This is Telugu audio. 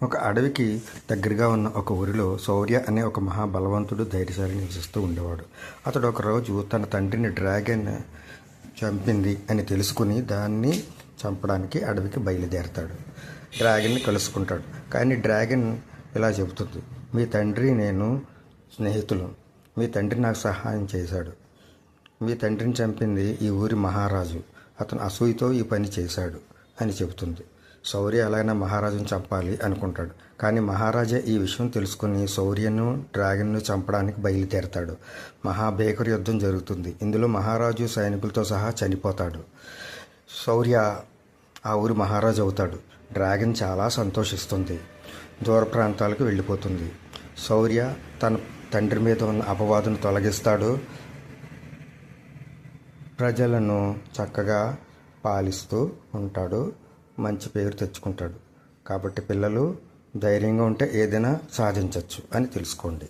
ఒక అడవికి దగ్గరగా ఉన్న ఒక ఊరిలో శౌర్య అనే ఒక మహాబలవంతుడు ధైర్యశాలి నివసిస్తూ ఉండేవాడు. అతడు ఒకరోజు తన తండ్రిని డ్రాగన్ చంపింది అని తెలుసుకుని దాన్ని చంపడానికి అడవికి బయలుదేరతాడు. డ్రాగన్ని కలుసుకుంటాడు. కానీ డ్రాగన్ ఇలా చెబుతుంది, మీ తండ్రి నేను స్నేహితులు. మీ తండ్రి నాకు సహాయం చేశాడు. మీ తండ్రిని చంపింది ఈ ఊరి మహారాజు. అతను అసూయతో ఈ పని చేశాడు అని చెబుతుంది. శౌర్య ఎలాగైనా మహారాజును చంపాలి అనుకుంటాడు. కానీ మహారాజా ఈ విషయం తెలుసుకుని శౌర్యను డ్రాగన్ను చంపడానికి బయలుదేరతాడు. మహాభీకర యుద్ధం జరుగుతుంది. ఇందులో మహారాజు సైనికులతో సహా చనిపోతాడు. శౌర్య ఆ ఊరి మహారాజు అవుతాడు. డ్రాగన్ చాలా సంతోషిస్తుంది. దూర ప్రాంతాలకు వెళ్ళిపోతుంది. శౌర్య తన తండ్రి మీద ఉన్న అపవాదును తొలగిస్తాడు. ప్రజలను చక్కగా పాలిస్తూ ఉంటాడు. మంచి పేరు తెచ్చుకుంటాడు. కాబట్టి పిల్లలు ధైర్యంగా ఉంటే ఏదైనా సాధించవచ్చు అని తెలుసుకోండి.